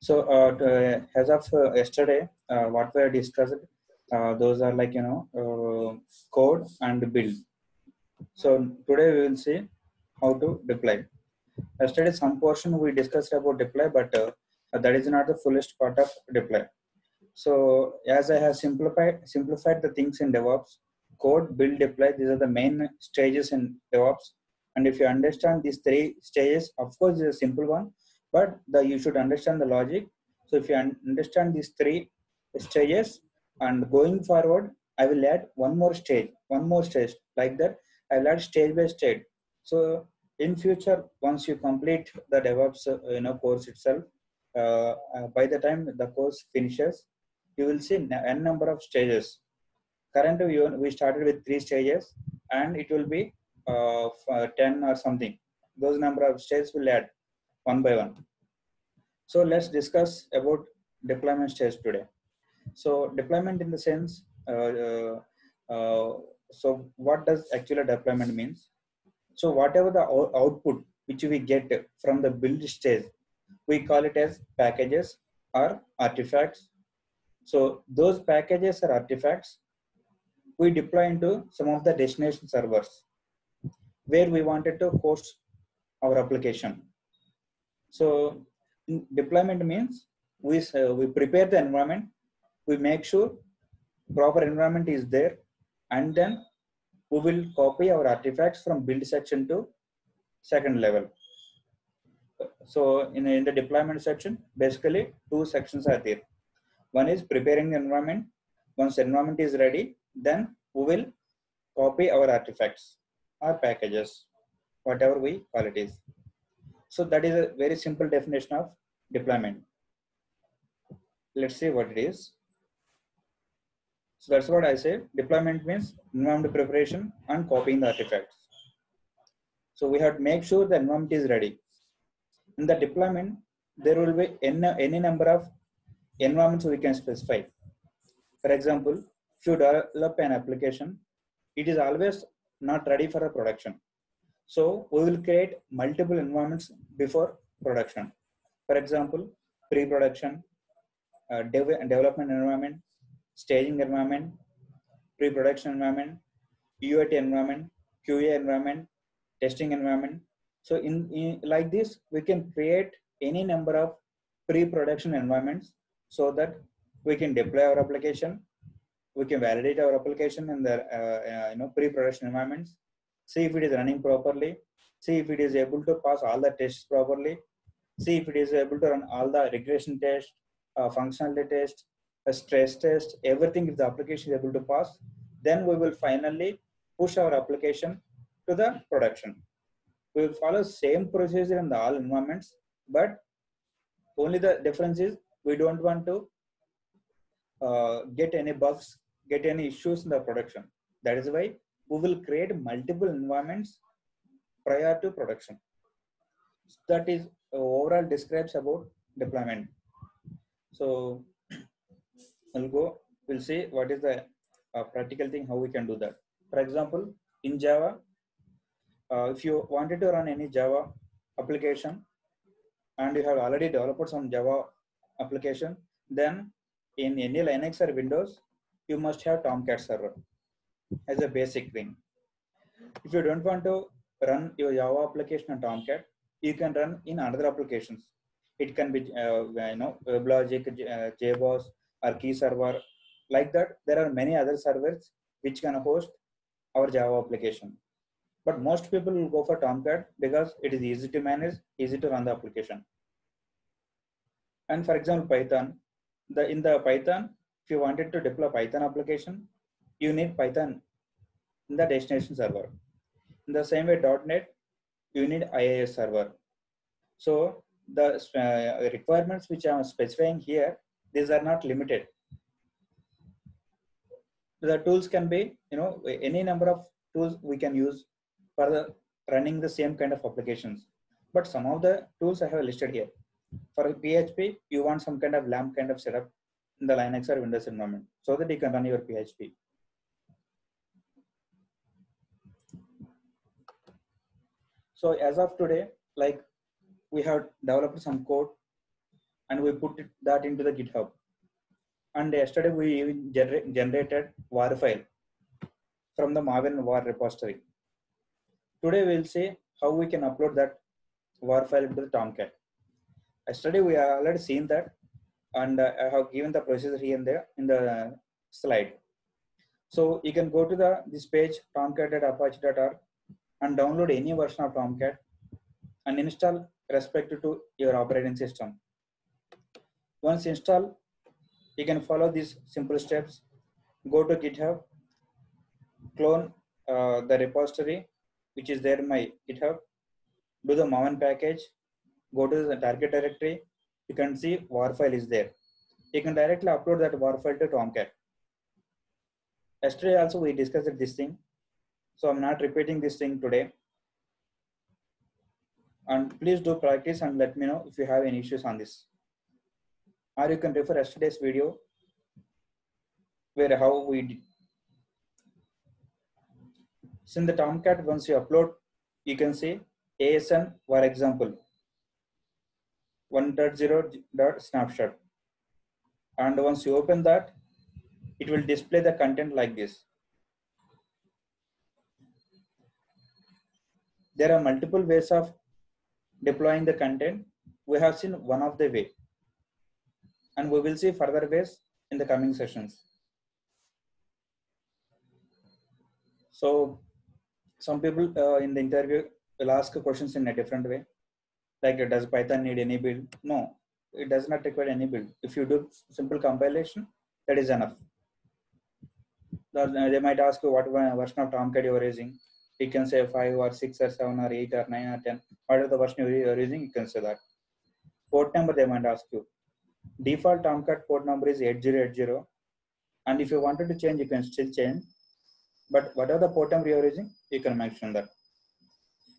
So as of yesterday, what we have discussed, those are like code and build. So today we will see how to deploy. Yesterday some portion we discussed about deploy, but that is not the fullest part of deploy. So as I have simplified the things in DevOps, code, build, deploy. These are the main stages in DevOps. And if you understand these three stages, of course, it's a simple one, but you should understand the logic. So if you understand these three stages, and going forward, I will add one more stage like that. I will add stage by stage. So in future, once you complete the DevOps, course itself, by the time the course finishes, you will see n number of stages. Currently, we started with 3 stages, and it will be 10 or something. Those number of stages will add one by one. So let's discuss about deployment stage today. So deployment in the sense, so what does actually deployment means? So whatever the output which we get from the build stage, we call it as packages or artifacts. So those packages or artifacts we deploy into some of the destination servers where we wanted to host our application. So deployment means we prepare the environment, we make sure proper environment is there, and then we will copy our artifacts from build section to second level. So in the deployment section, basically two sections are there. One is preparing the environment. Once the environment is ready, then we will copy our artifacts or packages, whatever we call it is. So that is a very simple definition of deployment. Let's see what it is. So that's what I say. Deployment means environment preparation and copying the artifacts. So we have to make sure the environment is ready. In the deployment, there will be any number of environments we can specify. For example, if you develop an application, it is always not ready for a production. So we will create multiple environments before production. For example, pre-production, development environment, staging environment, pre-production environment, UAT environment, QA environment, testing environment. So in like this, we can create any number of pre-production environments so that we can deploy our application. We can validate our application in the pre-production environments, see if it is running properly, see if it is able to pass all the tests properly, see if it is able to run all the regression test, functionality test, stress test, everything. If the application is able to pass, then we will finally push our application to the production. We will follow same procedure in the all environments, but only the difference is we don't want to get any bugs, get any issues in the production. That is why we will create multiple environments prior to production. That is overall describes about deployment. So we'll see what is the practical thing, how we can do that. For example, in Java, if you wanted to run any Java application and you have already developed some Java application, then in any Linux or Windows, you must have Tomcat server as a basic thing. If you don't want to run your Java application on Tomcat, you can run in other applications. It can be WebLogic, JBoss, or Key Server. Like that, there are many other servers which can host our Java application. But most people will go for Tomcat because it is easy to manage, easy to run the application. And for example, Python. In the Python, if you wanted to deploy Python application, you need Python in the destination server. In the same way, .NET, you need IIS server. So the requirements which I am specifying here, these are not limited. The tools can be, any number of tools we can use for the running the same kind of applications. But some of the tools I have listed here. For PHP, you want some kind of LAMP kind of setup in the Linux or Windows environment so that you can run your PHP. So as of today, like we have developed some code and we put that into the GitHub. And yesterday we even generated WAR file from the Maven WAR repository. Today we'll see how we can upload that WAR file into the Tomcat. Yesterday we have already seen that, and I have given the procedure here and there in the slide. So you can go to this page tomcat.apache.org and download any version of Tomcat and install respective to your operating system. Once installed, you can follow these simple steps. Go to GitHub, clone the repository which is there in my GitHub, do the Maven package, go to the target directory. You can see WAR file is there. You can directly upload that WAR file to Tomcat. Yesterday also we discussed this thing, so I'm not repeating this thing today. And please do practice and let me know if you have any issues on this. Or you can refer yesterday's video where how we did. So in the Tomcat, once you upload, you can see ASN for example 1.0.snapshot, and once you open that, it will display the content like this. There are multiple ways of deploying the content. We have seen one of the way, and we will see further ways in the coming sessions. So some people in the interview will ask questions in a different way, like does Python need any build? No, it does not require any build. If you do simple compilation, that is enough. They might ask you what version of Tomcat you are using. You can say 5 or 6 or 7 or 8 or 9 or 10. Whatever the version you are using, you can say that. Port number they might ask you. Default Tomcat port number is 8080, and if you wanted to change, you can still change. But whatever the port number you are using, you can mention that.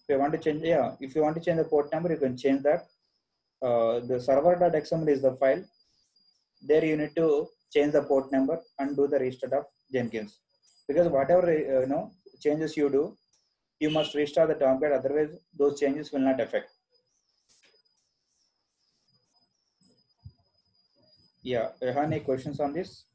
If you want to change, if you want to change the port number, you can change that. The server.xml is the file. There you need to change the port number and do the restart of Jenkins, because whatever changes you do, you must restart the Tomcat. Otherwise, those changes will not affect. Yeah, you have any questions on this?